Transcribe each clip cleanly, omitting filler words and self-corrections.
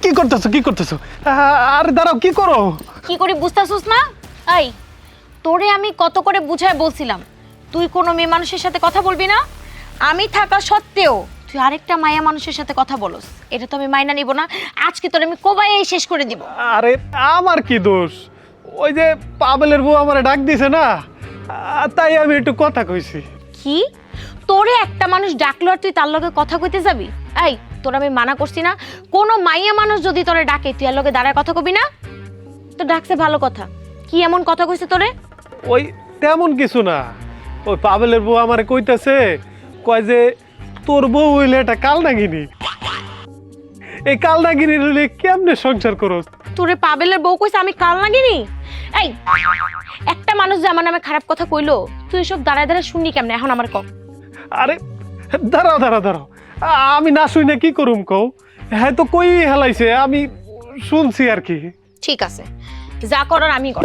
কি করতেছো কি করতেছো? আরে দাঁড়াও, কি করো? কি করে বুঝতাছস না? এই তোরে আমি কত করে বুঝায় বলছিলাম তুই কোনো মেয়ে মানুষের সাথে কথা বলবি না। আমি থাকা সত্ত্বেও তুই আরেকটা মায়া মানুষের সাথে কথা বলস, এটা তো আমি মাইনা নিব না। আজকে তোরে আমি কোবাইয়েই শেষ করে দিব। আরে আমার কি দোষ? ওই যে পাবেলের বউ আমারে ডাক দিছে না, তাই আমি একটু কথা কইছি। কি তোরে একটা মানুষ ডাকলো আর তুই তার লগে কথা কইতে যাবি? এই তোর আমি মানা করছি না, কোনো মাইয়া মানুষ যদি তোরে ডাকে তুই আর লগে দাঁড়ায় কথা কবি না? তো ডাকছে ভালো কথা, কি এমন কথা কইছে তোরে? ওই তেমন কিছু না, ওই পাবেলের বউ আমারে কইতাছে, কয় যে তোর বউ হইলে এটা কালনাগিনী, এই কালনাগিনী হইলে কেমনে সংসার করস? তোরে পাবেলের বউ কইছে আমি কাল নাগিনি? এই একটা মানুষ যে আমার নামে খারাপ কথা কইলো তুই এসব দাঁড়ায় দাঁড়ায় শুননি কেমনে? এখন আমার ক। আরে দাঁড়াও দাঁড়াও দাঁড়াও, আমি না শুই না কি করুম কও? হ্যাঁ তো কই হেলাইছে, আমি শুনছি আর কি। ঠিক আছে, যা করার আমি করব।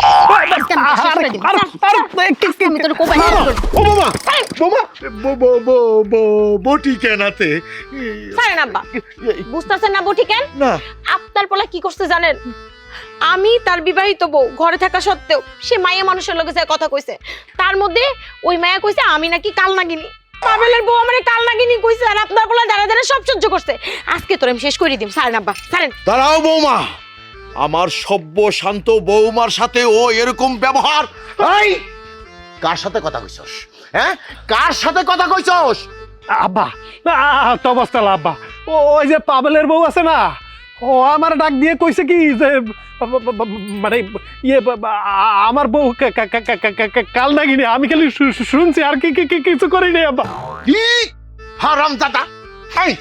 বটি কেনাতে ছাড়েন আব্বা, বুঝতেছেন না বটি কেন? না আপনার পোলা কি করতে জানেন? আমি তার বিবাহিত বউ ঘরে থাকা সত্ত্বেও সে মায়া মানুষের লগে যায় কথা কইছে, তার মধ্যে ওই মায়া কইছে আমি নাকি কাল নাগিনী। পাবেলের বউ আমারে কাল নাগিনী কইছে আর আপনার পোলা দাঁড়া দাঁড়া সব সহ্য করছে। আজকে তোরে আমি শেষ করে দিম। ছাড়েন আব্বা ছাড়েন। দাঁড়াও বৌমা, আমার সভ্য শান্ত বৌমার সাথে ও এরকম ব্যবহার? এই কার সাথে কথা কইছস? হ্যাঁ কার সাথে কথা কইছস? আব্বা তবস্তালা আব্বা, ওই যে পাবেলের বউ আছে না, ও আমার ডাক দিয়ে কইছে কি যে মানে ইয়ে আমার বউ কাল নাগিনী। আমি খালি শুনছি আর কি কিছু করি নাই আব্বা। কি হারামজাদা! এই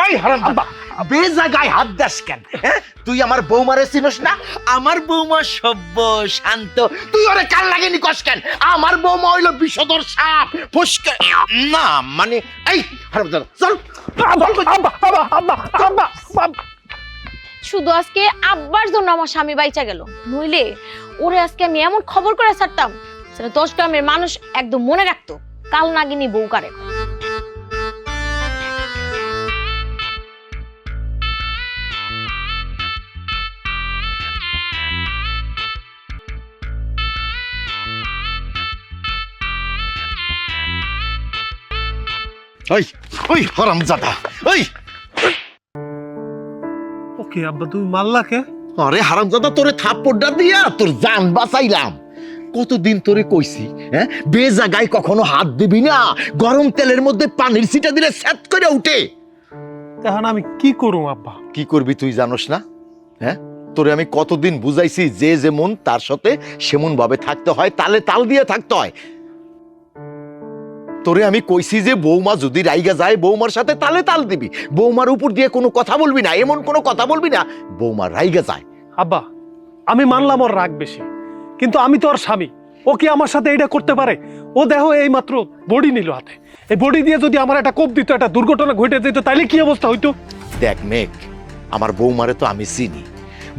এই হারামজাদা, বেজায়গায় হাত দাস কেন? হ্যাঁ তুই আমার বৌমারে চিনস না? আমার বৌমা সভ্য শান্ত, তুই ওরে কাল লাগেনি কস কেন? আমার বৌমা হইলো বিষধর সাপ ফসকে না, মানে এই হারামজাদা চল। আব্বা আব্বা আব্বা আব্বা আব্বা, শুধু আজকে আব্বার জন্য আমার স্বামী বাইচা গেল, নইলে ওরে আজকে আমি এমন খবর করে ছাড়তাম সেটা 10 গ্রামের মানুষ একদম মনে রাখতো কাল নাগিনী বউ কারে। ওই ওই হারামজাদা ওই! ওকে আব্বা তুমি মারলা কে? আরে হারামজাদা, তোরে থাপ্পড়টা দিয়া তোর জান বাঁচাইলাম। কতদিন তোরে কইছি হ্যাঁ বেজাগায় কখনো হাত দিবি না, গরম তেলের মধ্যে পানির ছিটা দিলে স্যাত করে উঠে। এখন আমি কি করুম আব্বা? কি করবি তুই জানোস না? হ্যাঁ তোরে আমি কতদিন বুঝাইছি যে যেমন তার সাথে সেমন ভাবে থাকতে হয়, তালে তাল দিয়ে থাকতে হয়। তোরে আমি কইছি যে বৌমা যদি রাইগা যায় বৌমার সাথে তালে তাল দিবি, বৌমার উপর দিয়ে কোনো কথা বলবি না, এমন কোনো কথা বলবি না বৌমা রাইগা যায়। আব্বা আমি মানলাম ওর রাগ বেশি, কিন্তু আমি তো ওর স্বামী, ও কি আমার সাথে এটা করতে পারে? ও দেখো এই মাত্র বডি নিল হাতে, এই বডি দিয়ে যদি আমার একটা কোপ দিত, একটা দুর্ঘটনা ঘটে যেত, তাইলে কি অবস্থা হইতো? দেখ মেঘ, আমার বৌমারে তো আমি চিনি,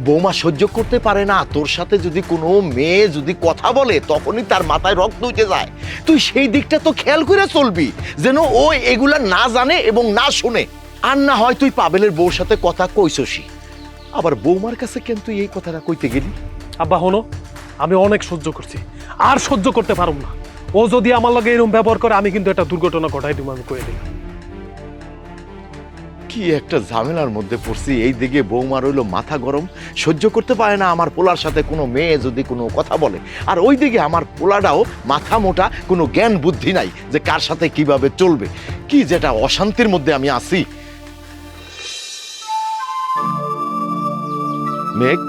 বৌমা সহ্য করতে পারে না তোর সাথে যদি কোনো মেয়ে যদি কথা বলে, তখনই তার মাথায় রক্ত উঠে যায়। তুই সেই দিকটা তো খেয়াল করে চলবি যেন ও এগুলা না জানে এবং না শুনে। আর না হয় তুই পাবেলের বউর সাথে কথা কইছসি, আবার বৌমার কাছে কেন তুই এই কথাটা কইতে গেলি? আব্বা হনো, আমি অনেক সহ্য করছি, আর সহ্য করতে পারুম না। ও যদি আমার লগে এরকম ব্যবহার করে, আমি কিন্তু একটা দুর্ঘটনা ঘটাই দিব, আমি কয়ে দিলাম। কি একটা ঝামেলার মধ্যে পড়ছি, এই দিকে বৌমার হইলো মাথা গরম, সহ্য করতে পারে না আমার পোলার সাথে কোনো মেয়ে যদি কোনো কথা বলে, আর ওই দিকে আমার পোলাটাও মাথা মোটা, কোনো জ্ঞান বুদ্ধি নাই যে কার সাথে কিভাবে চলবে। কি যেটা অশান্তির মধ্যে আমি আছি। মেঘ,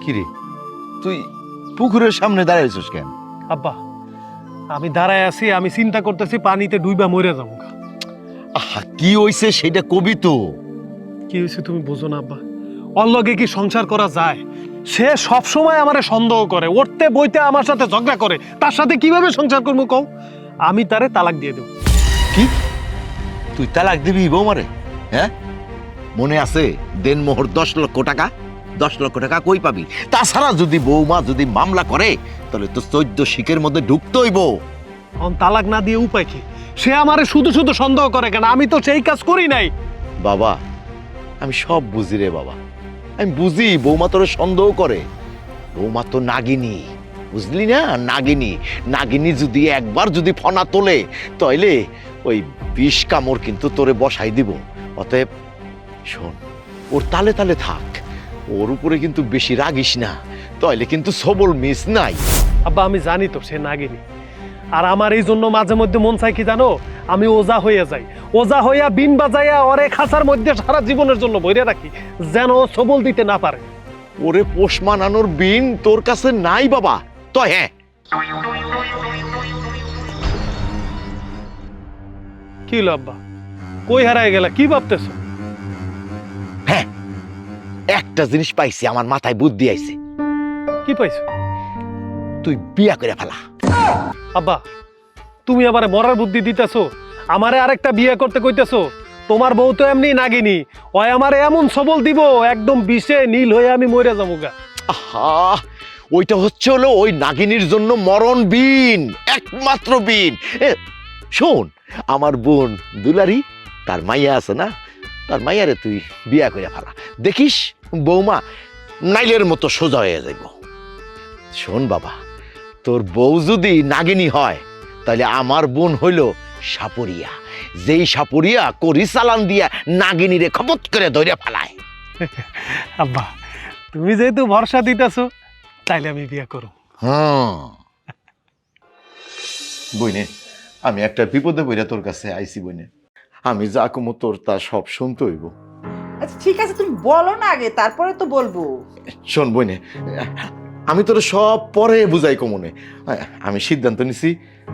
কিরে তুই পুকুরের সামনে দাঁড়াইছিস কেন? আব্বা আমি দাঁড়ায় আছি, আমি চিন্তা করতেছি পানিতে ডুইবা মরে যাবো। আহা কি হইছে সেটা কবি তো। কি হয়েছে তুমি বুঝো না আব্বা? ওর লগে কি সংসার করা যায়? সে সব সময় আমারে সন্দেহ করে, উঠতে বইতে আমার সাথে ঝগড়া করে, তার সাথে কিভাবে সংসার করবো কও? আমি তারে তালাক দিয়ে দেব। কি তুই তালাক দিবি বৌমারে? হ্যাঁ মনে আছে দেনমোহর 10 লক্ষ টাকা? 10 লক্ষ টাকা কই পাবি? তাছাড়া যদি বৌমা যদি মামলা করে তাহলে তো 14 শিকের মধ্যে ঢুকতে হইব। এখন তালাক না দিয়ে উপায় কি? সে আমারে শুধু শুধু সন্দেহ করে কেন? আমি তো সেই কাজ করি নাই। বাবা আমি সব বুঝি রে বাবা, আমি বুঝি বৌমা তোর সন্দেহ করে। বৌমা তো নাগিনী, বুঝলি না? নাগিনী, নাগিনী যদি একবার যদি ফনা তোলে তাইলে ওই বিষ কামড় কিন্তু তোরে বসাই দিব। অতএব শোন, ওর তালে তালে থাক, ওর উপরে কিন্তু বেশি রাগিস না, তাইলে কিন্তু সবল মিস নাই। আব্বা আমি জানি তো সে নাগিনী, আর আমার এই জন্য মাঝে মধ্যে মন চাই কি জানো, আমি ওজা হয়ে যাই, ওজা হইয়া বিন বাজাইয়া ওরে খাঁচার মধ্যে সারা জীবনের জন্য বইরে রাখি, যেন ও সবল দিতে না পারে। ওরে পোষ মানানোর বিন তোর কাছে নাই বাবা। তো হ্যাঁ, কি হলো আব্বা, কই হারায় গেলা, কি ভাবতেছো? হ্যাঁ, একটা জিনিস পাইছি, আমার মাথায় বুদ্ধি আইছে। কি পাইছো? তুই বিয়া করে ফেলা। আব্বা তুমি আমারে মরার বুদ্ধি দিতেছো, আমারে আরেকটা বিয়ে করতে কইতেছো? তোমার বউ তো এমনি নাগিনী, ওই আমারে এমন সবল দিব একদম বিষে নীল হয়ে আমি মরে যাবো গা। আহা, ওইটা হচ্ছে হলো ওই নাগিনীর জন্য মরণ বিন, একমাত্র বিন। শোন, আমার বোন দুলারি, তার মাইয়া আছে না, তার মাইয়ারে তুই বিয়া করে ফেলা, দেখিস বৌমা নাইলের মতো সোজা হয়ে যাইব। শোন বাবা, তোর বউ যদি নাগিনী হয় তাহলে আমার বোন হইল সাপুরিয়া, যেই সাপুরিয়া করি চালান দিয়া নাগিনীরে খপত করে ধরে ফেলায়। আব্বা তুমি যেহেতু ভরসা দিতেছো তাইলে আমি বিয়ে করব। হ্যাঁ বইনে, আমি একটা বিপদে পড়ে তোর কাছে আইছি বইনে, আমি যা কমো তোর তা সব শুনতে হইব। আচ্ছা ঠিক আছে, তুমি বলো না আগে, তারপরে তো বলবো। শোন বইনে, আমি তোর সব পরে বুঝাই কমনে। আমি সিদ্ধান্ত নিছি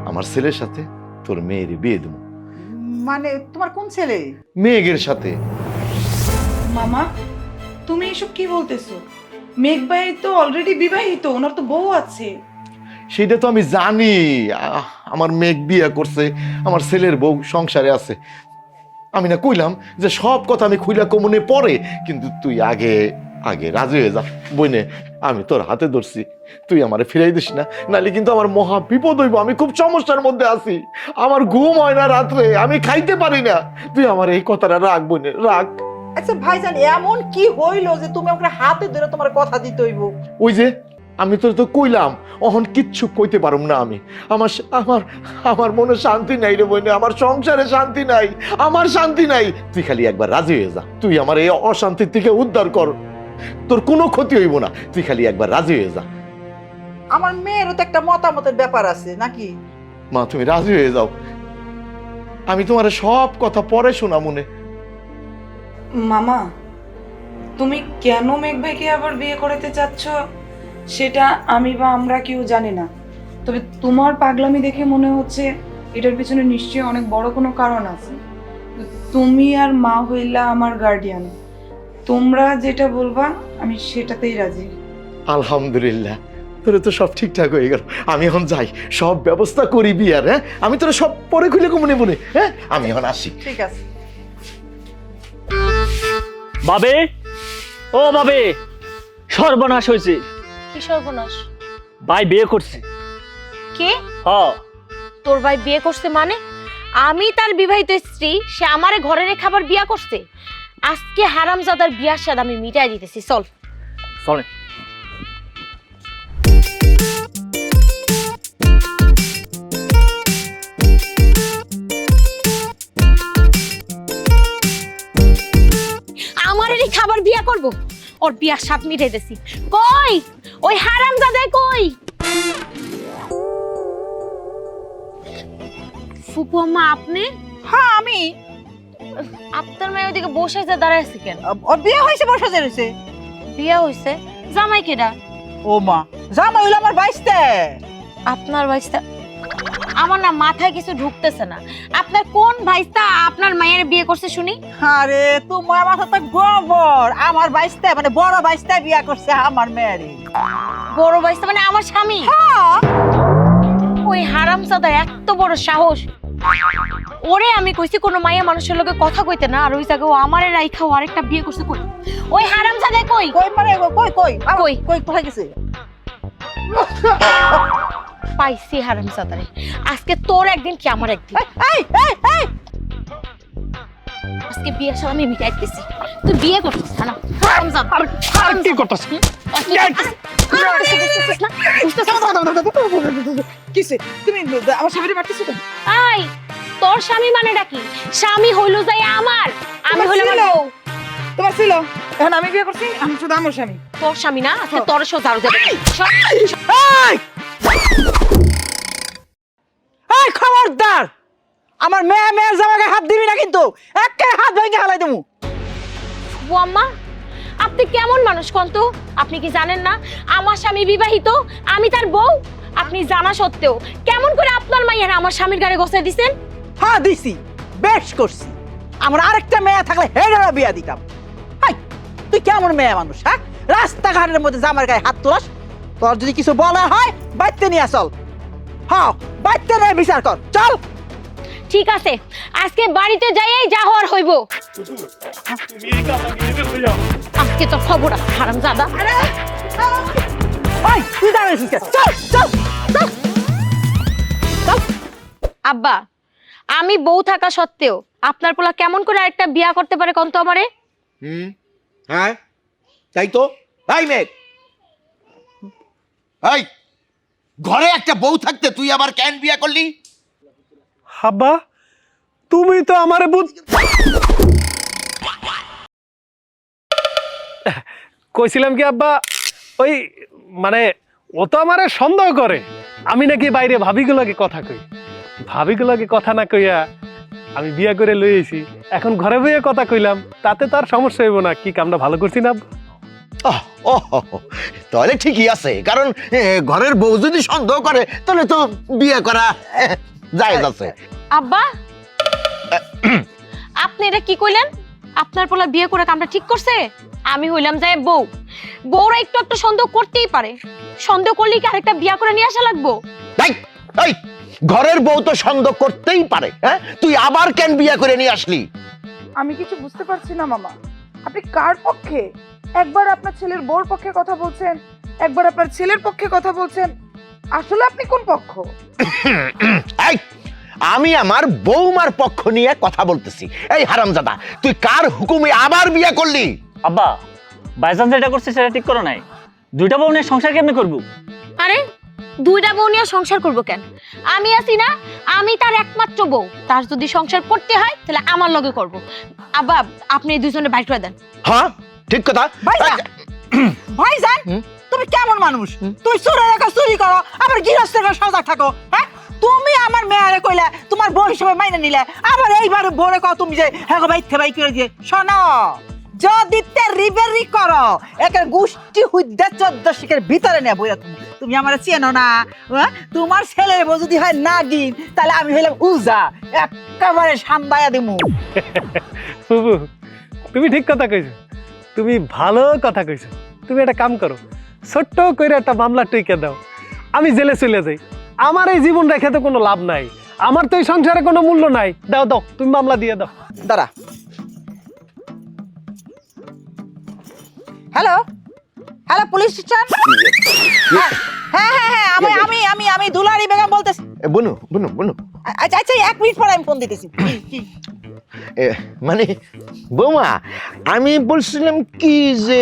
আমার ছেলের সাথে তোর মেয়ের বিয়ে দেবো। মানে তোমার কোন ছেলে? মেয়ের সাথে। মামা, তুমি এসব কি বলতেছো? মেঘ ভাই তো অলরেডি বিবাহিত, ওনার তো বউ আছে। সেটা তো আমি জানি, আমার মেঘ বিয়ে করছে, আমার ছেলের বউ সংসারে আছে। আমি না কইলাম যে সব কথা আমি খুইলা কমনে পরে, কিন্তু তুই আগে আগে রাজি হয়ে যা বইনে। আমি তোর হাতে ধরছি, তুই আমারে ফিরাই দিস না, নাহলে কিন্তু আমার মহা বিপদ হইব। আমি খুব সমস্যার মধ্যে আছি, আমার ঘুম হয় না রাত্রে, আমি খাইতে পারি না। তুই আমার এই কথাটা রাখ বইনে, রাখ। আচ্ছা ভাইজান, এমন কি হইলো যে তুমি আমাকে হাতে ধরে তোমার কথা দিতে হইব? ওই যে আমি তোর তো কইলাম, অহন কিচ্ছু কইতে পারুম না আমি। আমার আমার আমার মনে শান্তি নাই রে বইনে, আমার সংসারে শান্তি নাই, আমার শান্তি নাই। তুই খালি একবার রাজি হয়ে যা, তুই আমার এই অশান্তির থেকে উদ্ধার কর, তোর কোনো ক্ষতি হইব না। তুই খালি একবার রাজি হয়ে যা। আমার মেয়েরও তো একটা মতামতের ব্যাপার আছে নাকি? মা তুমি রাজি হয়ে যাও, আমি তোমার সব কথা পরে শোনা মনে। মামা, তুমি কেন মেঘ ভাইকে আবার বিয়ে করতে চাচ্ছ সেটা আমি বা আমরা কেউ জানি না, তবে তোমার পাগলামি দেখে মনে হচ্ছে এটার পিছনে নিশ্চয়ই অনেক বড় কোনো কারণ আছে। তুমি আর মা হইলা আমার গার্ডিয়ান, তোমরা যেটা বলবা আমি সেটাতেই রাজি। আলহামদুলিল্লাহ, তোরে তো সব ঠিকঠাক হয়ে গেল। আমি এখন যাই, সব ব্যবস্থা করি বিয়ার। হ্যাঁ, আমি তোরা সব পরে খুলে মনে মনে। হ্যাঁ, আমি এখন আসি। ঠিক আছে। বাবে, ও বাবে, সর্বনাশ হয়েছে। কি সর্বনাশ? ভাই বিয়ে করছে। কে? হ, তোর ভাই বিয়ে করছে মানে? আমি তার বিবাহিত স্ত্রী, সে আমারে ঘরে রেখে আবার বিয়া করছে। আজকে হারামজাদার বিয়ার স্বাদ আমি মিটাই দিতেছি, চল। চলেন। আমার এই খাবার বিয়া করব, ওর বিয়ার স্বাদ মিটাই দিতেছি। কই ওই হারামজাদা, কই? ফুপু আম্মা আপনি? হ্যাঁ আমি। আপনার মেয়ে ওদিকে বসে আছে, দাঁড়ায় আছে কেন? ওর বিয়ে হয়েছে, বসে রয়েছে। বিয়া হইছে? জামাই কেডা? ও মা, জামাই হইলো আমার বাইশতে। আপনার ভাইস্তা? আমার না মাথায় কিছু ঢুকতেছে না। আপনার কোন ভাইস্তা আপনার মায়ের বিয়ে করছে শুনি? আরে তোমার মাথা তো গোবর। আমার বাইশতে মানে বড় বাইশতে বিয়ে করছে আমার মেয়েরে। বড় ভাইস্তা মানে আমার স্বামী? হ্যাঁ। ওই হারামজাদা এত বড় সাহস! ওরে আমি কইছি কোন মাইয়া মানুষের লগে কথা কইতে না, আর ওই জায়গায় ও আমারে রাইখা ও আরেকটা বিয়ে করছে। কই ওই হারামজাদা? কই কই মানে কই কই কই কই কোথায় গেছে? পাইছি হারামজাদারে। আজকে তোর একদিন কি আমার একদিন। এই এই এই, আজকে বিয়ের সময় আমি মিটাই দিতেছি। তুই বিয়ে করছিস না হারামজাদা। আর কি করতেছ? কিসে তুমি আমার স্বামীরে মারতেছো কেন? আই তোর স্বামী মানেটা কি? স্বামী হইলো যাই আমার, আমি হইলাম আমার বউ। তোমার ছিল, এখন আমি বিয়ে করছি, আমি শুধু আমার স্বামী। তোর স্বামী না, আজকে তোর সো ঝাড়ু দেবে। এই খবরদার, আমার মেয়ের জামাকে হাত দিবি না কিন্তু, একে হাত ভেঙে হালাই দেবো। ও আম্মা, আপনি কেমন মানুষ কোন তো? আপনি কি জানেন না আমার স্বামী বিবাহিত, আমি তার বউ? আপনি জানা সত্ত্বেও কেমন করে আপনার মাইয়ারা আমার স্বামীর গাড়ি গোছায় দিছেন? হ্যাঁ দিছি, বেশ করছি। আমার আরেকটা মেয়ে থাকলে হেডারা বিয়া দিতাম। হাই, তুই কেমন মেয়ে মানুষ? হ্যাঁ, রাস্তাঘাটের মধ্যে জামার গায়ে হাত তোলাস? তোর যদি কিছু বলা হয় বাইতে নিয়ে চল। হ্যাঁ, বাইতে নিয়ে বিচার কর, চল। ঠিক আছে, আজকে বাড়িতে যাইই যা হওয়ার হইব। আজকে তো খবর আছে হারামজাদা। ওই তুই দাঁড়িয়েছিস কেন? চল চল চল চল। আব্বা, আমি বউ থাকা সত্ত্বেও আপনার পোলা কেমন করে আরেকটা বিয়া করতে পারে কোন তো আমারে? হ্যাঁ তাই তো। এই মেঘ, এই ঘরে একটা বউ থাকতে তুই আবার কেন বিয়া করলি? আব্বা, তুমি তো আমারে কইছিলাম কি আব্বা, ওই মানে ও তো আমারে সন্দেহ করে আমি নাকি বাইরে ভাবিগুলোকে কথা কই। ভাবিগুলোকে কথা না কইয়া আমি বিয়া করে লই আইছি, এখন ঘরে বইয়ে কথা কইলাম, তাতে তো আর সমস্যা হইব না। কি কামটা ভালো করছি না? তাহলে ঠিকই আছে, কারণ ঘরের বউ যদি সন্দেহ করে তাহলে তো বিয়ে করা জায়েজ আছে। আব্বা, আপনি এটা কি কইলেন? আপনার পোলা বিয়ে করে কামটা ঠিক করছে? আমি হইলাম যায় বউ, বউরা একটু একটু সন্দেহ করতেই পারে। সন্দেহ করলে কি আরেকটা বিয়া করে নিয়ে আসা লাগবো? এই ঘরের বউ তো সন্দেহ করতেই পারে। হ্যাঁ, তুই আবার কেন বিয়ে করে নিয়ে আসলি? আমি কিছু বুঝতে পারছি না মামা, আপনি কার পক্ষে? একবার আপনার ছেলের বউর পক্ষে কথা বলছেন, একবার আপনার ছেলের পক্ষে কথা বলছেন। আসলে আপনি কোন পক্ষ? এই, আমি আমার বৌমার পক্ষ নিয়ে কথা বলতেছি। এই হারামজাদা, তুই কার হুকুমে আবার বিয়ে করলি? আব্বা, বাইচান্স যেটা করছে সেটা ঠিক করো নাই। দুইটা বউ নিয়ে সংসার কেমনে করবো? আরে দুইটা বউ নিয়ে সংসার করবো কেন? আমি আছি না, আমি তার একমাত্র বউ। তার যদি সংসার করতে হয় তাহলে আমার লগে করব। আব্বা, আপনি এই দুইজনে বাইর করে দেন। হ্যাঁ ঠিক কথা। ভাইজান, ভাইজান, তুমি কেমন মানুষ? তুই চোরের একা চুরি করো, আবার গৃহস্থের একা সজাগ থাকো। হ্যাঁ, তুমি আমার মেয়ারে কইলা তোমার বউ হিসেবে মাইনে নিলে, আবার এইবারে বউরে কও তুমি যে হ্যাঁ বাইতে বাই করে দিয়ে। শোনো, যদি তে রিবেরি করো একের গোষ্ঠী হুদ্দা 14 শিখের ভিতরে নেবো। তুমি আমার চেনো না। হ্যাঁ, তোমার ছেলের বউ যদি হয় নাগিন, তাহলে আমি হইলাম উজা, একেবারে সান্দায়া দিমু। বুবু, তুমি ঠিক কথা কইছো, তুমি ভালো কথা কইছো। তুমি একটা কাম করো, ছোট্ট করে একটা মামলা টুইকে দাও, আমি জেলে চলে যাই। আমার এই জীবন রেখে তো কোনো লাভ নাই, আমার তো এই সংসারে কোনো মূল্য নাই। দাও দাও, তুমি মামলা দিয়ে দাও। দাঁড়া। Hello hello, police station? হ্যাঁ হ্যাঁ হ্যাঁ, আমি আমি আমি আমি দুলারি বেগম বলতেছি। বুনু বুনু বুনু, আচ্ছা আচ্ছা, 1 মিনিট পরে আমি ফোন দিতেছি। মানে বৌমা, আমি বলছিলাম কি যে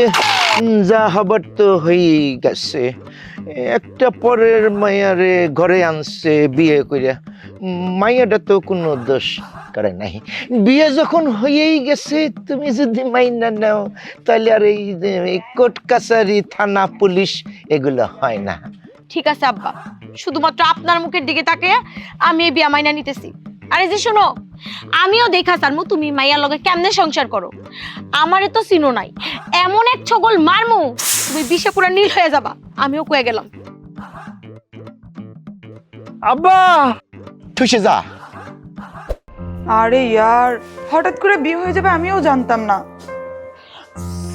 যা হবার তো হয়েই গেছে। একটা পরের মাইয়ারে ঘরে আনছে বিয়ে কইরা, মাইয়াটা তো কোনো দোষ করে নাই। বিয়ে যখন হয়েই গেছে, তুমি যদি মাইনা নাও তাহলে আর এই কোর্ট কাছারি থানা পুলিশ এগুলো হয় না। ঠিক আছে আব্বা, শুধুমাত্র আপনার মুখের দিকে তাকিয়ে আমি এই বিয়া মাইনা নিতেছি। আরে যে শোনো, আমিও দেখা চানমু তুমি মাইয়ার লগে কেমনে সংসার করো। আমারে তো চিনো নাই, এমন এক ছগল মারমু তুমি বিষে পুরা নীল হয়ে যাবা। আমিও কয়ে গেলাম। আব্বা, ঠুসে যা। আরে ইয়ার, হঠাৎ করে বিয়ে হয়ে যাবে আমিও জানতাম না।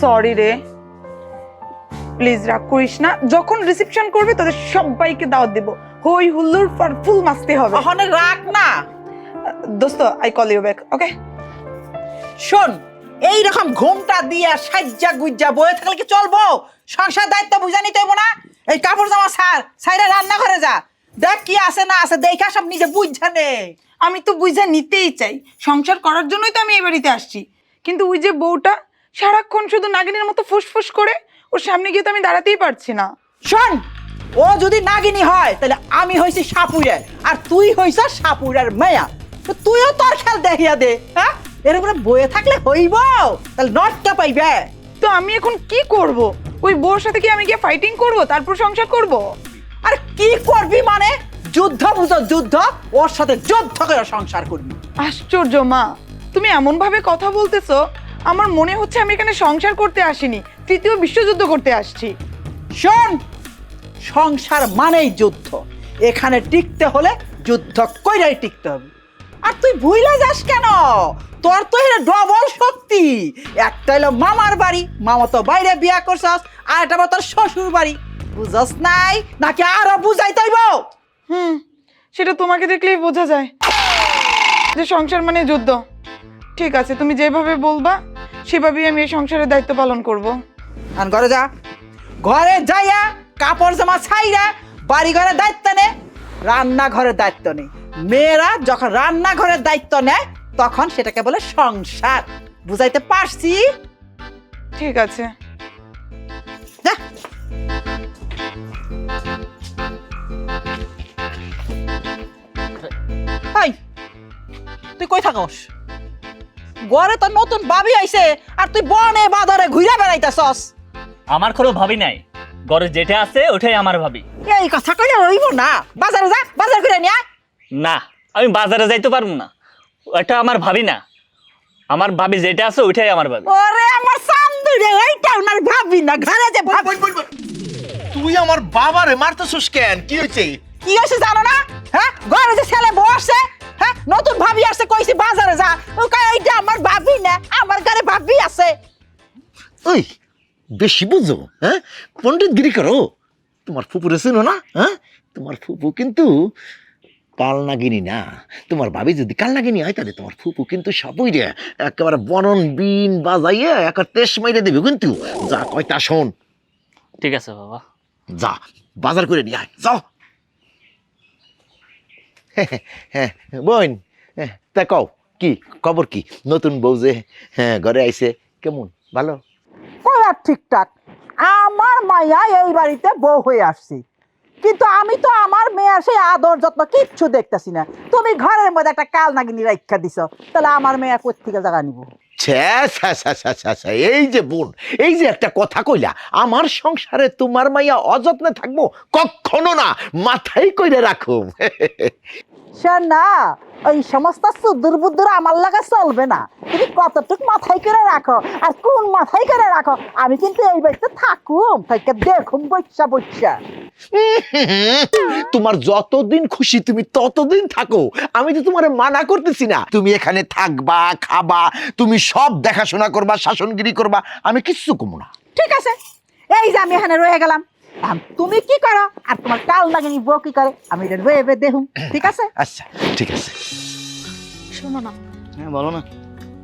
সরি রে, প্লিজ রাগ করিস না। যখন রিসেপশন করবে তোদের সবাইকে দাওয়াত দেব, হই হুল্লোড় ফুল মাস্তি হবে। ওখানে রাখ না দোস্ত, আই কল ইউ ব্যাক, ওকে? শোন, এইরকম ঘুমটা দিয়া সাজ্জা গুজ্জা বয়ে থাকলে কি চলবো? সংসার দায়িত্ব বুঝা নিতে হইব না? এই কাপড় জামা সাইডে রান্না ঘরে যা, দেখ কি আছে না আছে, দেখা সব নিজে বুঝা নে। আমি তো বুঝা নিতেই চাই, সংসার করার জন্যই তো আমি এই বাড়িতে আসছি। কিন্তু ওই যে বউটা, সারাক্ষণ শুধু নাগিনীর মতো ফুসফুস করে ওর সামনে গিয়ে তো আমি দাঁড়াতেই পারছি না। শোন, ও যদি নাগিনী হয় তাহলে আমি হইছি সাপুরের, আর তুই হইছ সাপুরের মেয়া। তো তুইও তোর খেল দেখিয়া দে। হ্যাঁ, এরকম বয়ে থাকলে হইব? তাহলে নটটা পাইবে। তো আমি এখন কি করব? ওই বউর সাথে কি আমি গিয়ে ফাইটিং করব, তারপর সংসার করব? আর কি করবি মানে? যুদ্ধ বুঝো, যুদ্ধ। ওর সাথে যুদ্ধ করে সংসার করবি। আশ্চর্য মা, তুমি এমন ভাবে কথা বলতেছো, আমার মনে হচ্ছে আমি এখানে সংসার করতে আসিনি, তৃতীয় বিশ্বযুদ্ধ করতে আসছি। শোন, সংসার মানেই যুদ্ধ। এখানে টিকতে হলে যুদ্ধ কইরাই টিকতে হবে। আর তুই ভুইলা যাস কেন? তোর তো এটা ডবল শক্তি। একটা হলো মামার বাড়ি, মামা তো বাইরে বিয়া করছস, আর একটা তোর শ্বশুর বাড়ি। বুঝস নাই নাকি আরো বুঝাই তাইব? সেটা তোমাকে দেখলেই বোঝা যায় যে সংসার মানে যুদ্ধ। ঠিক আছে, তুমি যেভাবে বলবা সেভাবেই আমি এই সংসারের দায়িত্ব পালন করব। আর ঘরে যা, ঘরে যাইয়া কাপড় জামা ছাইরা বাড়ি ঘরের দায়িত্ব নে, রান্নাঘরের দায়িত্ব নেই। মেয়েরা যখন রান্নাঘরের দায়িত্ব নেয় তখন সেটাকে বলে সংসার। বুঝাইতে পারছি? ঠিক আছে। যা। এই, তুই কই থাকস? ঘরে তো নতুন ভাবি আইছে আর তুই বনে বাজারে ঘুরে বেড়াইতেছস। আমার কোনো ভাবি নাই, ঘরে যেটা আছে ওটাই আমার ভাবি। এই কথা কইলে হইব না। বাজারে যা, বাজার করে নিয়ে আয়। না, আমি বাজারে যাইতে পারবো না, ওটা আমার ভাবি না। আমার ভাবি যেটা আছে ওইটাই আমার ভাবি। ওরে আমার সামনে রে, এইটা ওনার ভাবি না, ঘরে যে ভাবি। তুই আমার বাবারে মারতেছস কেন? কি হয়েছে? কি হইছে জানো না? হ্যাঁ, ঘরে যে ছেলে বউ আসছে, হ্যাঁ, নতুন ভাবি আসছে, কইছি বাজারে যা। ও কয় এইটা আমার ভাবি না, আমার ঘরে ভাবি আছে। ওই বেশি বুঝো, হ্যাঁ? পণ্ডিতগিরি করো। তোমার ফুপুরে চেনো না? হ্যাঁ, তোমার ফুপু কিন্তু কালনাগিনী না। তোমার ভাবি যদি কালনাগিনী হয় তাহলে তোমার ফুপু কিন্তু সবই রে একেবারে বনন বিন বাজাইয়ে একটা তেস মাইরে দেবে কিন্তু। যা কয়টা শোন। ঠিক আছে বাবা। যা বাজার করে নিয়ে আয়, যাও। হ্যাঁ বোন, তা কও কি খবর? কি নতুন বউ যে ঘরে আইছে, কেমন? ভালো? কই আর ঠিকঠাক। আমার মাইয়া এই বাড়িতে বউ হয়ে আসছে, কিন্তু আমি তো আমার মেয়ের সেই আদর যত্ন কিচ্ছু দেখতেছি না। তুমি ঘরের মধ্যে একটা কাল নাগিনী রাখা দিছ, তাহলে আমার মেয়ে কোথেকে জায়গা নিব? এই যে বোন, এই যে একটা কথা কইলা, আমার সংসারে তোমার মাইয়া অযত্নে থাকবো কখনো না, মাথায় কইরে রাখো। সে না, ওই সমস্ত সুদূর বুদ্ধুর আমার লাগা চলবে না। তুমি কতটুক মাথায় করে রাখো আর কোন মাথায় করে রাখো, আমি কিন্তু এই বাড়িতে থাকুম, তাইকে দেখুম বইসা বইসা। তোমার যতদিন খুশি তুমি ততদিন থাকো, আমি তো তোমার মানা করতেছি না। তুমি এখানে থাকবা, খাবা, তুমি সব দেখাশোনা করবা, শাসনগিরি করবা, আমি কিচ্ছু কমু না। ঠিক আছে, এই যে আমি এখানে রয়ে গেলাম, তুমি কি করো আর তোমার কাল নাগিনী বউ কি করে আমি এটা রয়ে দেখুম। ঠিক আছে? আচ্ছা ঠিক আছে। শোনো না, হ্যাঁ বলো না।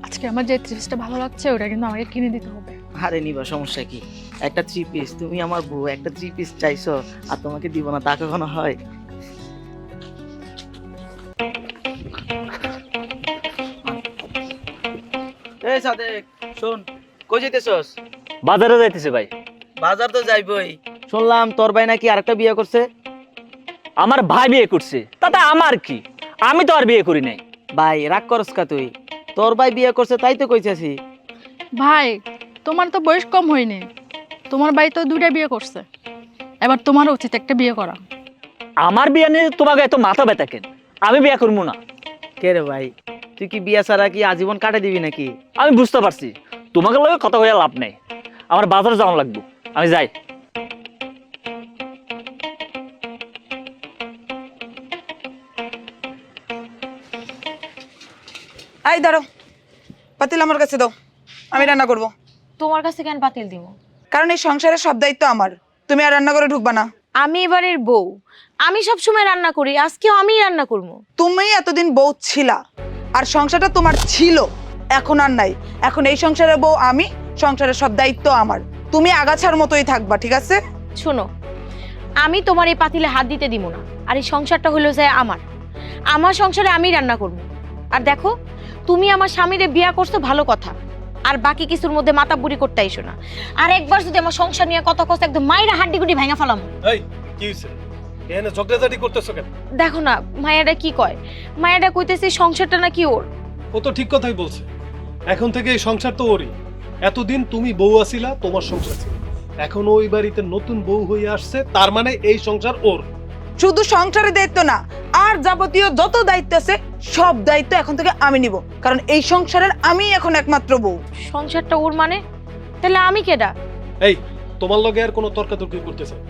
আজকে আমার যে ড্রেসটা ভালো লাগছে ওটা কিন্তু আমাকে কিনে দিতে হবে। আরে নিবা, সমস্যা কি? একটা 3 পিস, তুমি আমার বউ, একটা 3 পিস চাইছো আর তোমাকে দিব না, তা কখনো হয়? এই সাদেক, শোন, কই যাইতেছস? বাজারে যাইতেছে ভাই। বাজার তো যাইবই। শুনলাম তোর ভাই নাকি আরেকটা বিয়ে করছে। আমার ভাই বিয়ে করছে, তাতে আমার কি? আমি তো আর বিয়ে করি নাই। ভাই রাগ করস কা তুই? তোর ভাই বিয়ে করছে তাই তো কইতাছি। ভাই, তোমার তো বয়স কম হয়নি, তোমার ভাই তো 2টা বিয়ে করছে, এবার তোমার উচিত একটা বিয়ে করা। আমার বিয়ে নিয়ে তোমাকে এত মাথা ব্যথা কেন? আমি বিয়ে করবো না। কে রে ভাই, তুই কি বিয়া ছাড়া কি আজীবন কাটে দিবি নাকি? আমি বুঝতে পারছি, তোমাকে লগে কথা কইয়া লাভ নাই। আমার বাজারে যাওয়া লাগবে, আমি যাই। এই ধরো, পাতিল আমার কাছে দাও, আমি রান্না করব। তোমার কাছে কেন পাতিল দিব? কারণ এই সংসারের সব দায়িত্ব আমার, তুমি আর রান্না করে ঢুকবা না। আমি এবারের বউ, আমি সব সময় রান্না করি, আজকেও আমিই রান্না করবো। তুমি এতদিন বউ ছিলা, আর সংসারটা তোমার ছিল, এখন আর নাই। এখন এই সংসারের বউ আমি, সংসারের সব দায়িত্ব আমার। তুমি আগাছার মতোই থাকবা, ঠিক আছে? শোনো, আমি তোমার এই পাতিলে হাত দিতে দিব না, আর এই সংসারটা হলো যায় আমার। আমার সংসারে আমি রান্না করবো। আর দেখো, তুমি আমার স্বামীরে বিয়া করছো ভালো কথা, আর বাকি কিছুর মধ্যে মাথা বুড়ি করতে আইসো না। আর একবার যদি আমার সংসার নিয়ে কথা কষ্ট একদম মাইরা হাড্ডি ভাঙা ফেলাম। এই কি হইছে এখানে ঝগড়াঝাটি করতেছো কেন? দেখো না মায়াটা কি কয়, মায়াটা কইতেছে সংসারটা নাকি ওর। ও তো ঠিক কথাই বলছে, এখন থেকে এই সংসার তো ওরই। এতদিন তুমি বউ আছিলা, তোমার সংসার ছিল, এখন ওই বাড়িতে নতুন বউ হয়ে আসছে, তার মানে এই সংসার ওর। শুধু সংসারের দায়িত্ব না, আর যাবতীয় যত দায়িত্ব আছে সব দায়িত্ব এখন থেকে আমি নিব, কারণ এই সংসারের আমি এখন একমাত্র বউ। সংসারটা ওর মানে তাহলে আমি কেডা? এই তোমার লগে আর কোনো তর্কাতর্কি করতেছে না।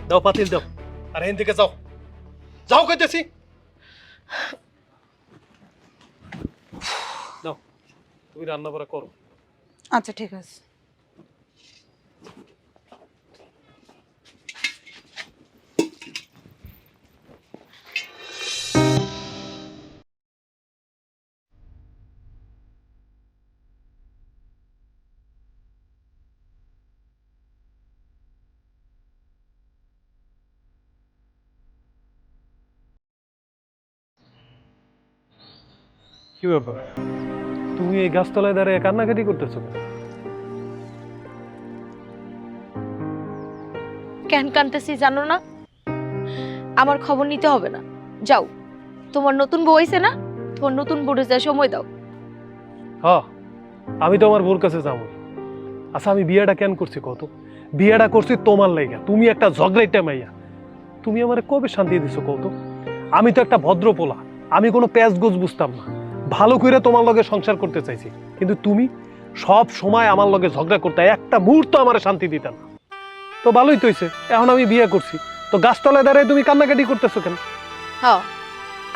দাও পাতিল দাও, আর এখান থেকে যাও, যাও কইতেছি। দাও, তুমি রান্না বাড়া করো। আচ্ছা ঠিক আছে। কি ব্যাপার, তুমি এই গাছতলায় দাঁড়িয়ে কান্নাকাটি করতেছো কেন? কেন কানতেছি জানো না? আমার খবর নিতে হবে না, যাও তোমার নতুন বউ হইছে না, তোমার নতুন বউরে যা সময় দাও। হ্যাঁ, আমি তো আমার বোর কাছে যাবো। আচ্ছা আমি বিয়েটা কেন করছি কত? বিয়েটা করছি তোমার লাইগা, তুমি একটা ঝগড়াইটা মাইয়া। তুমি আমারে কবে শান্তি দিছো কত? আমি তো একটা ভদ্র পোলা, আমি কোনো প্যাচ গোজ বুঝতাম না, ভালো করে তোমার লগে সংসার করতে চাইছি, কিন্তু তুমি সব সময় আমার লগে ঝগড়া করতে, একটা মুহূর্ত আমার শান্তি দিতে না। তো ভালোই তো হইছে, এখন আমি বিয়ে করছি, তো গাছতলায় দাঁড়ায় তুমি কান্নাকাটি করতেছো কেন? হ্যাঁ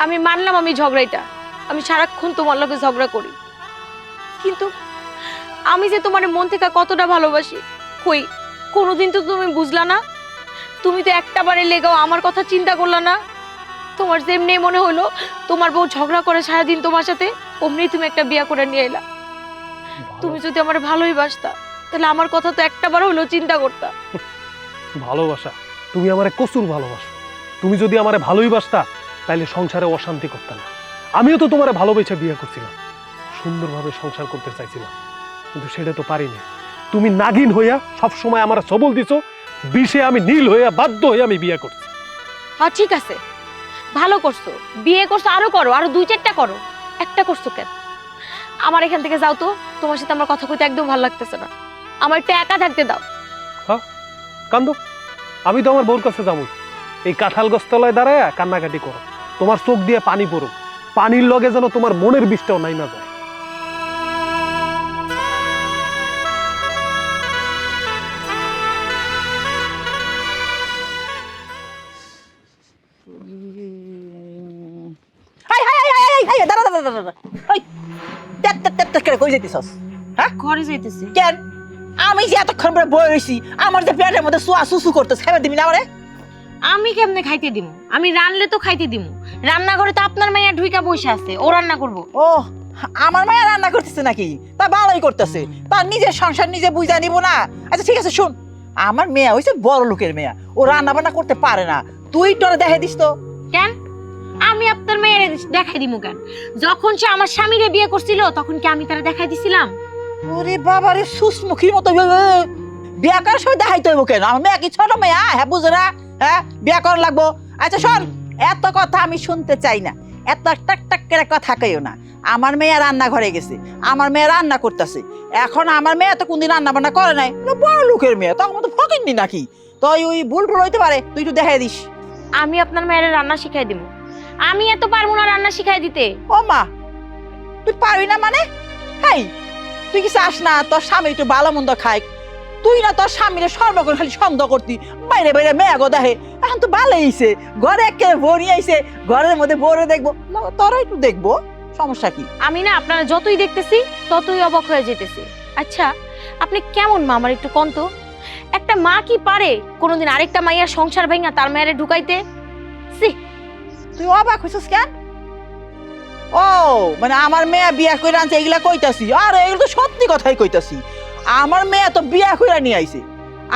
আমি মানলাম আমি ঝগড়াইটা, আমি সারাক্ষণ তোমার লগে ঝগড়া করি, কিন্তু আমি যে তোমার মন থেকে কতটা ভালোবাসি কই কোনোদিন তো তুমি বুঝলা না। তুমি তো একটা বারে লেগাও আমার কথা চিন্তা করলা না। তোমার যেমনি মনে হলো তোমার বউ ঝগড়া করে সারাদিন তোমার সাথে, অমনি তুমি একটা বিয়ে করে নিয়ে এলা। তুমি যদি আমার ভালোই বাসতা তাহলে আমার কথা তো একটাবার হলেও চিন্তা করতা। ভালোবাসা? তুমি আমারে কসুর ভালোবাসো। তুমি যদি আমারে ভালোই বাসতা তাইলে সংসারে অশান্তি করতে না। আমিও তো তোমারে ভালোবেসে বিয়ে করছিলাম, সুন্দরভাবে সংসার করতে চাইছিলাম, কিন্তু সেটা তো পারিনি। তুমি নাগিন হইয়া সব সময় আমার সবল দিছো, বিষে আমি নীল হইয়া বাধ্য হয়ে আমি বিয়ে করছি। হ্যাঁ ঠিক আছে, ভালো করছো, বিয়ে করছো, আরো করো, আরো 2-4টা করো, একটা করছো কেন? আমার এখান থেকে যাও তো, তোমার সাথে আমার কথা কইতে একদম ভালো লাগতেছে না, আমার একটু একা থাকতে দাও। হ্যাঁ কান্দো, আমি তো আমার বউর কাছে যাবো। এই কাঁঠাল গাছতলায় দাঁড়ায় কান্নাকাটি করো, তোমার চোখ দিয়ে পানি পড়ো, পানির লগে যেন তোমার মনের বিষটাও নাই না যায়। দাঁড়া দাঁড়া দাঁড়া, ওই তেত তেত তেত করে কই যাইতেছস? হ্যাঁ ঘরে যাইতেছি। কেন? আমি যে এতক্ষণ পরে বই রইছি, আমার যে পেটের মধ্যে সোয়া সুসু করতেছে, খাইবা দিবি না আমারে? আমি কেমনে খাইতে দিমু? আমি রানলে তো খাইতে দিমু, রান্নাঘরে তো আপনার মাইয়া ঢুইকা বসে আছে, ও রান্না করবো। ও আমার মায়া রান্না করতেছে নাকি? তা ভালোই করতেছে, তার নিজের সংসার নিজে বুঝা নিব না। আচ্ছা ঠিক আছে শুন, আমার মেয়ে হইছে বড় লোকের মেয়ে, ও রান্না বান্না করতে পারে না, তুই তোরে দেখে দিস তো। কেন আমি আপনার মেয়ের দেখাই দিমু কেন? যখন সে আমার স্বামীরে বিয়ে করছিল তখন কি আমি তারা দেখাই দিছিলাম? ওরে বাবা রে, সুসমুখীর মতো বিয়া করার সময় দেখাইতে হইব কেন? আমার মেয়ে কি ছোট মেয়ে? হ্যাঁ বুঝো না? হ্যাঁ বিয়া করা লাগবো? আচ্ছা শোন, এত কথা আমি শুনতে চাই না, এত টাক টাক করে কথা কইও না। আমার মেয়ে রান্নাঘরে গেছে, আমার মেয়ে রান্না করতেছে, এখন আমার মেয়ে তো কোনদিন রান্না বান্না করে নাই, বড় লোকের মেয়ে, তখন তো ফকিন্নি নাকি? তো ওই ভুল ভুল হইতে পারে, তুই একটু দেখাই দিস। আমি আপনার মেয়ের রান্না শিখাই দিমু, আমি এত পারবো না রান্না শিখাই দিতে। ও মা, তুই পারবি না মানে? হাই, তুই কি চাস না তোর স্বামী একটু ভালো মন্দ খাই? তুই না তোর স্বামীরে সর্বক্ষণ খালি সন্দেহ করতি, বাইরে বাইরে মেয়ে গো দেখে, এখন তো ভালো হইছে, ঘরে একে বড়ি আইছে, ঘরের মধ্যে বড়ে দেখবো, তোরা একটু দেখবো, সমস্যা কি? আমি না আপনারা যতই দেখতেছি ততই অবাক হয়ে যেতেছি। আচ্ছা আপনি কেমন মা আমার একটু কন্ত? একটা মা কি পারে কোনোদিন আরেকটা মাইয়ার সংসার ভাঙা তার মেয়েরে ঢুকাইতে? সি, তুই অবাক হইছিস কেন? ও মানে আমার মেয়ে বিয়া করে আনছে এগুলা কইতাছি? আর এগুলো তো সত্যি কথাই কইতাছি, আমার মেয়ে তো বিয়া করে নিয়ে আইছে,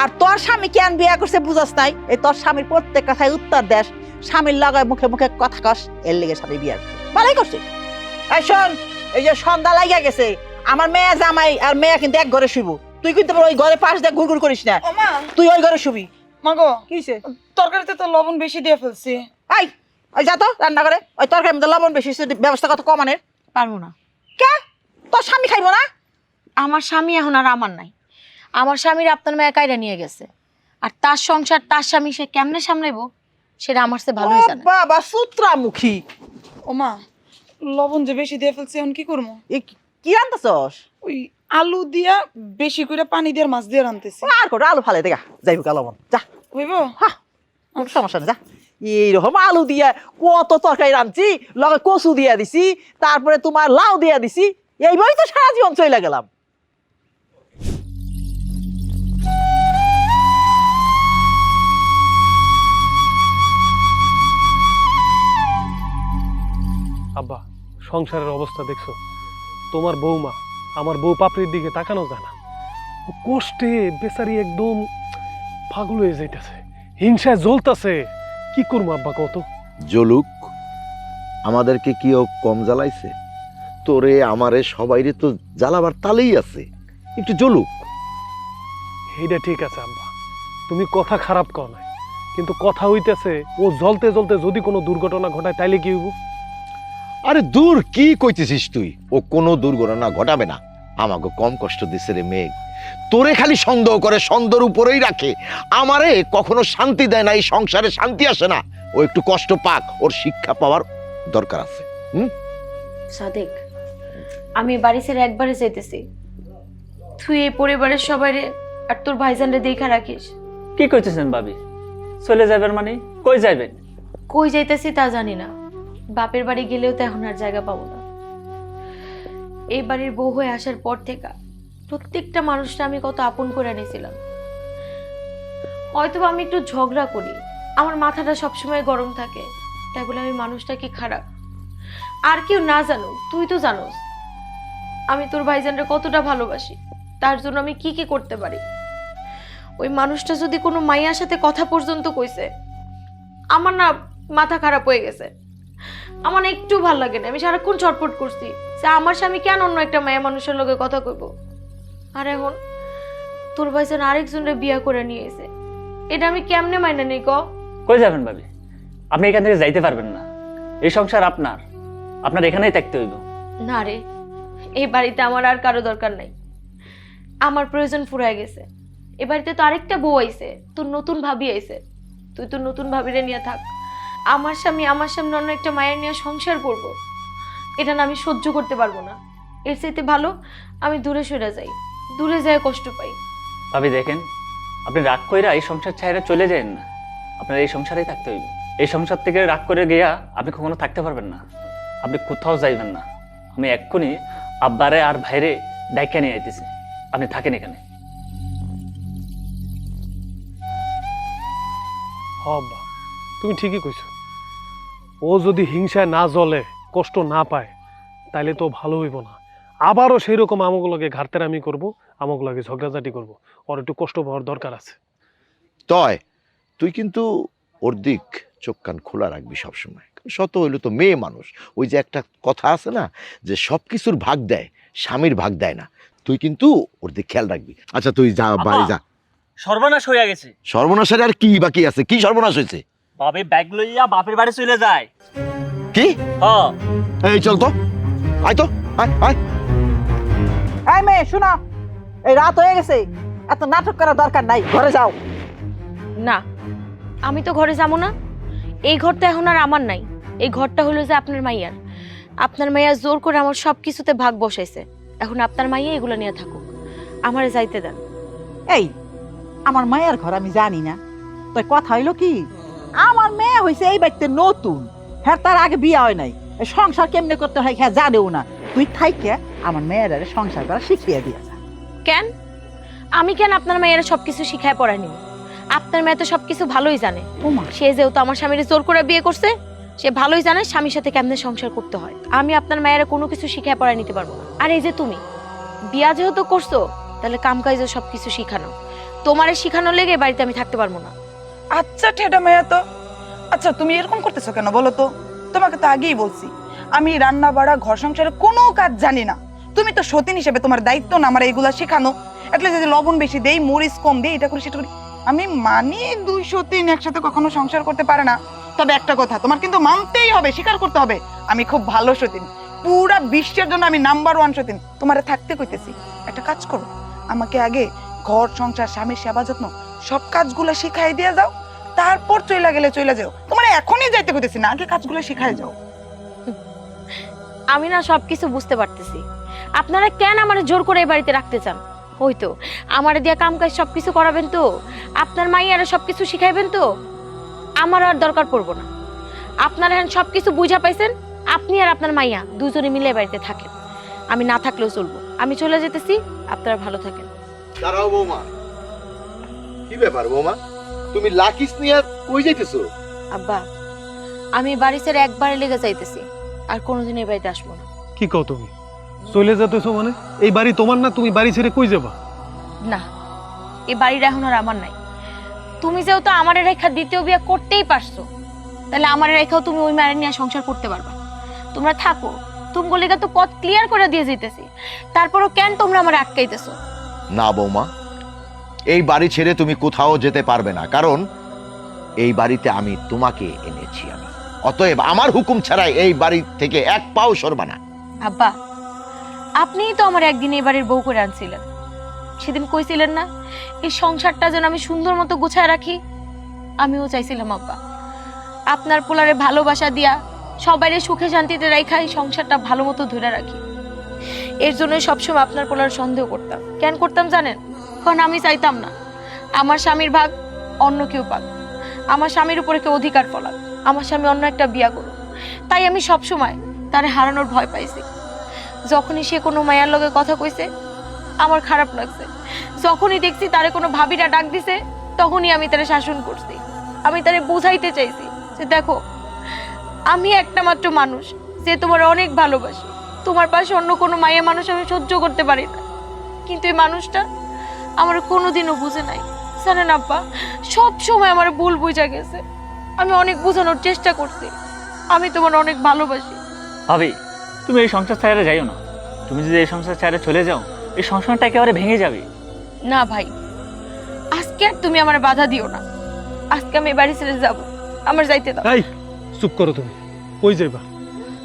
আর তোর স্বামী কেন বিয়া করছে বুঝাস নাই? এই তোর স্বামীর প্রত্যেক কথায় উত্তর দেশ, স্বামীর লাগায় মুখে মুখে কথা কস, এর লেগে স্বামী বিয়া করছে, ভালোই করছে। এই শোন, এই যে সন্ধ্যা লাগিয়া গেছে, আমার মেয়ে জামাই আর মেয়ে কিন্তু এক ঘরে শুইব। তুই কিন্তু আবার ওই ঘরে পাশ দিয়ে ঘুরঘুর করিস না, ও মা, তুই ওই ঘরে শুবি। মাগো কিছে তরকারিতে তো লবণ বেশি দিয়ে ফেলছি। এই ওই যা তো রান্না করে, ওই তরকারির মধ্যে লবণ বেশি হইছে, ব্যবস্থা কত কমানের। পারবো না। কে তোর স্বামী খাইবো না? আমার স্বামী এখন আর আমার নাই। আমার স্বামীর আপনার মেয়ে কাইরা নিয়ে গেছে, আর তার সংসার তার স্বামী সে কেমনে সামলাইবো সেটা আমার চেয়ে ভালোই জানে। বাবা সূত্রামুখী, ও মা, লবণ যে বেশি দিয়ে ফেলছি এখন কি করবো? কি রান্তাছস? ওই আলু দিয়া বেশি করে পানি দিয়ে মাছ দিয়ে রান্তেছি। আর করে আলু ফালে দেখা যাইব লবণ, যা হইব? কোনো সমস্যা নেই, যা। এইরকম আলু দিয়া কত তরকারি রাঁধছি, লগে কচু দিয়া দিছি, তারপরে তোমার লাউ দিয়া দিছি, এইভাবেই তো সারা জীবন চলে গেলাম। আব্বা, সংসারের অবস্থা দেখছো? তোমার বৌমা আমার বউ পাপড়ির দিকে তাকানো যায় না। ও কষ্টে বেচারি একদম পাগল হয়ে যাইতেছে, হিংসায় জ্বলতেছে। কি করবো আব্বা কত? জলুক, আমাদেরকে কি ও কম জ্বালাইছে? তোরে আমারে সবাইরে তো জ্বালাবার তালেই আছে, একটু জলুক। এইটা ঠিক আছে আব্বা, তুমি কথা খারাপ কও নাই, কিন্তু কথা হইতেছে ও জ্বলতে জ্বলতে যদি কোনো দুর্ঘটনা ঘটায় তাইলে কি হইব? আরে দূর, কি কইতেছিস তুই? ও কোনো দুর্ঘটনা ঘটাবে না। আমাকে কম কষ্ট দিছে রে মেঘ। তোরে খালি সন্দেহ করে, সন্দেহের উপরেই রাখে। আমারে কখনো শান্তি দেয় না, এই সংসারে শান্তি আসে না। ও একটু কষ্ট পাক, ওর শিক্ষা পাওয়ার দরকার আছে। সাদেক, আমি বাড়ি ছেড়ে একবারে যাইতেছি। তুই এই পরিবারের সবাইরে আর তোর ভাইজানরে দেখা রাখিস। কি করতেছেন ভাবি? চলে যাবেন মানে? কই যাবেন? কই যাইতেছি তা জানি না, বাপের বাড়ি গেলেও তো এখন আর জায়গা পাবো না। এই বাড়ির বউ হয়ে আসার পর থেকে প্রত্যেকটা মানুষটা আমি কত আপন করে নিয়েছিলাম। হয়তো আমি একটু ঝগড়া করি, আমার মাথাটা সবসময় গরম থাকে, তাই বলে আমি মানুষটা কি খারাপ? আর কেউ না জানো, তুই তো জানোস আমি তোর ভাইজানরে কতটা ভালোবাসি, তার জন্য আমি কি কি করতে পারি। ওই মানুষটা যদি কোনো মাইয়ার সাথে কথা পর্যন্ত কইছে, আমার না মাথা খারাপ হয়ে গেছে। আমার না একটু ভাল লাগে না, আমি সারাক্ষণ ছটফট করছি যে আমার স্বামী কেন অন্য একটা মায়া মানুষের লগে কথা কইব। আর এখন তোর ভাইজান আরেকজনের বিয়া করে নিয়ে এসে, এটা আমি কেমনে মাইনা নেই ক? কই যাবেন ভাবি? আপনি এখান থেকে যাইতে পারবেন না। এই সংসার আপনার, আপনার এখানেই থাকতে হইব। না রে, এই বাড়িতে আমার আর কারো দরকার নাই, আমার প্রয়োজন ফুরায় গেছে। এ বাড়িতে তো আরেকটা বউ আইছে, তোর নতুন ভাবি আইছে, তুই তোর নতুন ভাবিরে নিয়ে থাক। আমার স্বামী আমার সামনে অন্য একটা মায়ের নিয়ে সংসার করব, এটা না আমি সহ্য করতে পারবো না। এর চাইতে ভালো আমি দূরে সরে যাই, দূরে যায় কষ্ট পাই। ভাবি দেখেন, আপনি রাগ কইরা এই সংসার ছাইরা চলে যান না, আপনার এই সংসারেই থাকতে হইবে। এই সংসার থেকে রাগ করে গিয়া আপনি কখনো থাকতে পারবেন না, আপনি কোথাও যাইবেন না। আমি এক্ষুনি আব্বারে আর ভাইরে ডাইকা নিয়ে আইতেছি, আপনি থাকেন এখানে। আব্বা, তুমি ঠিকই কইছো। ও যদি হিংসায় না জ্বলে, কষ্ট না পায়, তাইলে তো ভালো হইব না। আবারও সেই রকম আমগুলোকে ঘাটতেরামি করবো, আমগুলোকে ঝগড়াঝাটি করবো। ওর একটু কষ্ট পাওয়ার দরকার আছে। তয় তুই কিন্তু ওর দিক চোখ কান খোলা রাখবি সবসময়। শত হইলো তো মেয়ে মানুষ। ওই যে একটা কথা আছে না, যে সব কিছুর ভাগ দেয়, স্বামীর ভাগ দেয় না। তুই কিন্তু ওর দিক খেয়াল রাখবি। আচ্ছা তুই যা, বাড়ি যা। সর্বনাশ হইয়া গেছে। সর্বনাশের আর কি বাকি আছে? কি সর্বনাশ হয়েছে? ভাবি ব্যাগ লইয়া বাপের বাড়ি চলে যায়। কি? হ্যাঁ। এই চল তো, আয় তো, আয় আয়। এই মেয়ে শোনো, এই রাত হয়ে গেছে, এত নাটক করার দরকার নাই, ঘরে যাও। না, আমি তো ঘরে যাবো না। এই ঘরটা এখন আর আমার নাই, এই ঘরটা হলো যে আপনার মাইয়ার। আপনার মাইয়া জোর করে আমার সব কিছুতে ভাগ বসাইছে, এখন আপনার মাইয়া এগুলো নিয়ে থাকুক, আমারে যাইতে দেন। এই আমার মায়ের ঘর আমি জানি না, তাই কথা হইলো কি, আমার মেয়ে হয়েছে এই বাড়িতে নতুন, হ্যাঁ তার আগে বিয়ে হয় নাই, এই সংসার কেমনে করতে হয় হ্যাঁ জানেও না। তুই থাইকে আমার মেয়ের সংসার করা শিখিয়ে দিয়ে যা। কেন? আমি কেন আপনার মেয়েরা সবকিছু শিখায় পড়াই নিব? আপনার মেয়ে তো সবকিছু ভালোই জানে। ওমা, সে যেহেতু আমার স্বামীর জোর করে বিয়ে করছে, সে ভালোই জানে স্বামীর সাথে কেমনে সংসার করতে হয়। আমি আপনার মেয়েরা কোনো কিছু শিখায় পড়াই নিতে পারবো না। আর এই যে তুমি বিয়া যেহেতু করছো, তাহলে কাম কাজে সবকিছু শিখানো, তোমারে শিখানো লেগে বাড়িতে আমি থাকতে পারবো না। আচ্ছা ঠেডা মেয়া তো, আচ্ছা তুমি এরকম করতেছো কেন বলো তো? তোমাকে তো আগেই বলছি আমি রান্না বাড়া ঘর সংসারে কোনো কাজ জানি না, তুমি তো সতীন হিসেবে তোমার দায়িত্ব না আমার এইগুলা শেখানো। এটলে যদি লবণ বেশি দেই, মরিচ কম দেই, এটা করি সেটা করি। আমি মানি 2 সতীন একসাথে কখনো সংসার করতে পারে না। তবে একটা কথা তোমার কিন্তু মানতেই হবে, স্বীকার করতে হবে, আমি খুব ভালো সতীন, পুরা বিশ্বের জন্য আমি নাম্বার 1 সতীন। তোমারে থাকতে কইতেছি, একটা কাজ করো, আমাকে আগে ঘর সংসার স্বামীর সেবা যত্ন সব কাজগুলো শিখাই দিয়ে যাও, তারপর চইলা গেলে চইলা যাও। তোমার এখনই যাইতে কইতেছি না, আগে কাজগুলো শিখাই যাও। আমি না সবকিছু বুঝতে পারতেছি, আপনারা কেন আমার জোর করে এই বাড়িতে রাখতে চান। হয়তো আমার দিয়া কাম কাজ সবকিছু করাবেন তো, আপনার মাইয়ারা সবকিছু শিখাইবেন তো, আমার আর দরকার পড়বো না। আপনারা এখন সবকিছু বুঝা পাইছেন, আপনি আর আপনার মাইয়া দুজনে মিলে এই বাড়িতে থাকেন, আমি না থাকলেও চলবো। আমি চলে যেতেছি, আপনারা ভালো থাকেন। দাঁড়াও বৌমা, কি ব্যাপার বৌমা, তুমি লাকিস নিয়ে কই যাইতেছো? আব্বা, আমি এই বাড়ি ছেড়ে একবারে লেগে যাইতেছি, আর কোনোদিন এই বাড়িতে আসবো না। কি কও তুমি? চলে যেতেছো মানে? এই বাড়ি তোমার না, তুমি বাড়ি ছেড়ে কই যাবা? না, এই বাড়িটা এখন আর আমার নাই। তুমি যেহেতু আমার রেখা দ্বিতীয় বিয়ে করতেই পারছো, তাহলে আমার রেখাও তুমি ওই মায়ের নিয়ে সংসার করতে পারবা। তোমরা থাকো, তুমি গলিকা তো পথ ক্লিয়ার করে দিয়ে যেতেছি, তারপরও কেন তোমরা আমার আটকাইতেছো? না বৌমা, এই বাড়ি ছেড়ে তুমি কোথাও যেতে পারবে না, কারণ এই বাড়িতে আমি তোমাকে এনেছি। আমি অতএব আমার হুকুম ছাড়াই এই বাড়ি থেকে এক পাও সরবা না। আব্বা, আপনিই তো আমার একদিন এই বাড়ির বউ করে আনছিলেন। সেদিন কইছিলেন না এই সংসারটা যেন আমি সুন্দর মতো গুছায় রাখি? আমিও চাইছিলাম আব্বা, আপনার পোলারে ভালোবাসা দিয়া সবাইরে সুখে শান্তিতে রাখা এই সংসারটা ভালো মতো ধরে রাখি। এর জন্য সবসময় আপনার পোলার সন্দেহ করতাম। কেন করতাম জানেন? কারণ আমি চাইতাম না আমার স্বামীর ভাগ অন্য কেউ পাক, আমার স্বামীর উপরে কেউ অধিকার ফলাক, আমার স্বামী অন্য একটা বিয়া করুক। তাই আমি সবসময় তারে হারানোর ভয় পাইছি। যখনই সে কোনো মায়ের লগে কথা কইছে আমার খারাপ লাগছে, যখনই দেখছি তারে কোনো ভাবিরা ডাক দিছে তখনই আমি তারে শাসন করছি। আমি তারে বুঝাইতে চাইছি যে দেখো, আমি একটা মাত্র মানুষ যে তোমার অনেক ভালোবাসি, তোমার পাশে অন্য কোনো মায়ের মানুষ আমি সহ্য করতে পারি না। কিন্তু এই মানুষটা আমার কোনোদিনও বুঝে নাই। জানেন আব্বা, সব সময় আমার ভুল বুঝা গেছে। আমি অনেক বোঝানোর চেষ্টা করছি, আমি তোমার অনেক ভালোবাসি। ভাবি, তুমি এই সংসার ছেড়ে যাইও না। তুমি যদি এই সংসার ছেড়ে চলে যাও, এই সংসারটা একেবারে ভেঙে যাবে। না ভাই, আজকে আর তুমি আমার বাধা দিও না। আজকে আমি বাড়ি ছেড়ে যাব, আমার যাইতে দাও। এই চুপ করো, তুমি কই যাইবা?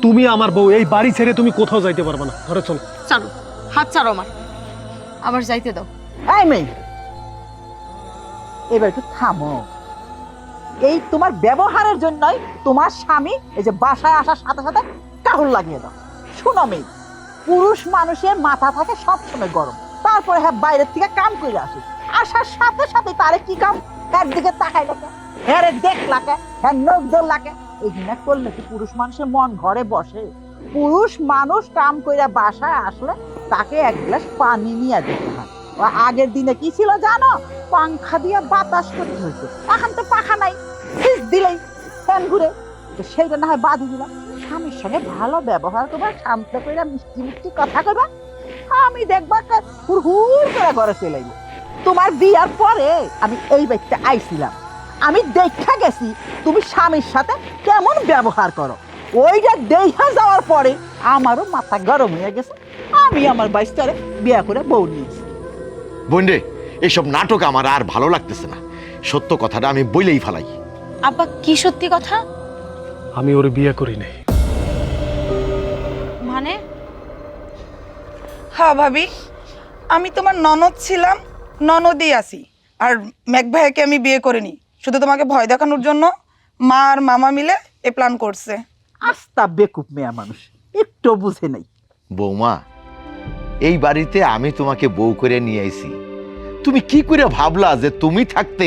তুমি আমার বউ, এই বাড়ি ছেড়ে তুমি কোথাও যাইতে পারবে না। ঘরে চলো। চলো, হাত ছাড়ো আমার যাইতে দাও। এই মেয়ে, এবার একটু থামো। এই তোমার ব্যবহারের জন্যই তোমার স্বামী এই যে বাসায় আসার সাথে সাথে কাহুল লাগিয়ে দাও। শুনো মেয়ে, পুরুষ মানুষের মাথা থাকে সবসময় গরম, তারপরে হ্যাঁ বাইরের থেকে কাম করে আসে, আসার সাথে সাথে তারে কি কাম, তার দিকে তাকাই লাগে, হ্যাঁ দেখ লাগে, হ্যাঁ নখ দোল লাগে। এইখানে করলে কি পুরুষ মানুষের মন ঘরে বসে? পুরুষ মানুষ কাম কইরা বাসায় আসলে তাকে এক গ্লাস পানি নিয়ে দিতে হয়। ও আগের দিনে কি ছিল জানো? পাংখা দিয়ে বাতাস করতে হয়েছে, এখন তো পাখা নাই, ফিস দিলেই ফ্যান ঘুরে। তো সেইটা না হয় বাদি দিলাম। স্বামীর সঙ্গে ভালো ব্যবহার করবা, শান্ত করে মিষ্টি মিষ্টি কথা কইবা, আমি দেখবা হুড় করে ঘরে চলে যাবো। তোমার বিয়ার পরে আমি এই বাড়িতে আইছিলাম, আমি দেখা গেছি তুমি স্বামীর সাথে কেমন ব্যবহার করো। ওইটা দেখা যাওয়ার পরে আমারও মাথা গরম হয়ে গেছে, আমি আমার বাইশটারে বিয়া করে বউ নিয়েছি। বোনরে, এসব নাটক আমার আর ভালো লাগতেছে না। সত্য কথাটা আমি বইলেই ফেলাই। আব্বা, কি সত্যি কথা? আমি ওর বিয়ে করি নাই। মানে? হ্যাঁ ভাবি, আমি তোমার ননদ ছিলাম, ননদই আছি। আর মেঘ ভাইয়াকে আমি বিয়ে করিনি, শুধু তোমাকে ভয় দেখানোর জন্য মা আর মামা মিলে এ প্ল্যান করছে। আস্তা বেকুব মেয়া মানুষ, একটু বুঝে নাই। বৌমা, এই বাড়িতে আমি তোমাকে বউ করে নিয়ে আইছি। তুমি কি করে ভাবলা যে তুমি থাকতে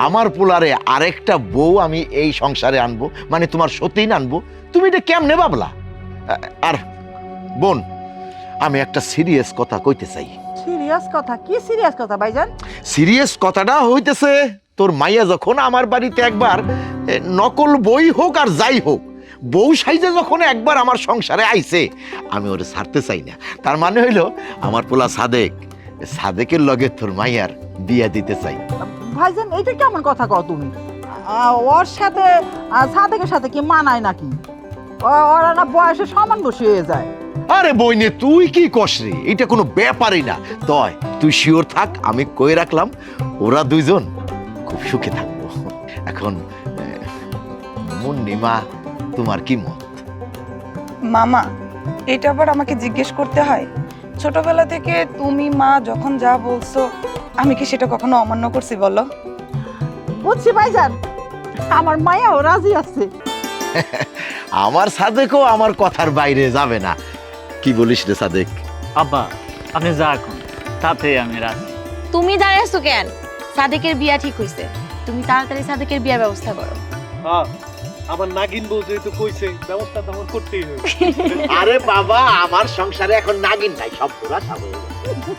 আমার পোলারে আরেকটা বউ আমি এই সংসারে আনবো, মানে তোমার সতীন আনবো? তুমি এটা কেমনে ভাবলা? আর বোন, আমি একটা সিরিয়াস কথা কইতে চাই। সিরিয়াস কথা? কি সিরিয়াস কথা ভাইজান? সিরিয়াস কথাটা হইতেছে, তোর মাইয়া যখন আমার বাড়িতে একবার নকল বই হোক আর যাই হোক, বউ সাইজে যখন একবার আমার সংসারে আইছে, আমি ওরে ছাড়তে চাই না। তার মানে হইলো আমার পোলা সাদেকের লগে তোর মাইয়ার বিয়া দিতে চাই। ভাইজান এটা কেমন কথা কও তুমি? ওর সাথে সাদেকের সাথে কি মানায় নাকি? ওরা না বয়সে সমান বসে হয়ে যায়। আরে বইনে তুই কি কস রে, এটা কোনো ব্যাপারই না। তুই শিওর থাক, আমি কই রাখলাম ওরা দুইজন খুব সুখে থাকবো। এখন মুন্নিমা, তোমার কি মত? মামা, এটা আবার আমাকে জিজ্ঞেস করতে হয়? ছোটবেলা থেকে তুমি মা যখন যা বলছো, আমি কি সেটা কখনো অমান্য করছি বলো? বুঝছি ভাইজান, আমার মায়াও রাজি আছে। আমার সাদেকও আমার কথার বাইরে যাবে না। কি বলিস রে সাদেক? আব্বা আপনি যা এখন তাতে আমি রাজি। তুমি দাঁড়িয়ে আছো কেন? সাদেকের বিয়া ঠিক হইছে, তুমি তাড়াতাড়ি সাদেকের বিয়ার ব্যবস্থা করো। হ্যাঁ, আমার নাগিন বউ যেহেতু কইছে, ব্যবস্থা তেমন করতেই হবে। আরে বাবা, আমার সংসারে এখন নাগিন নাই, সব পুরা সব হয়ে গেছে।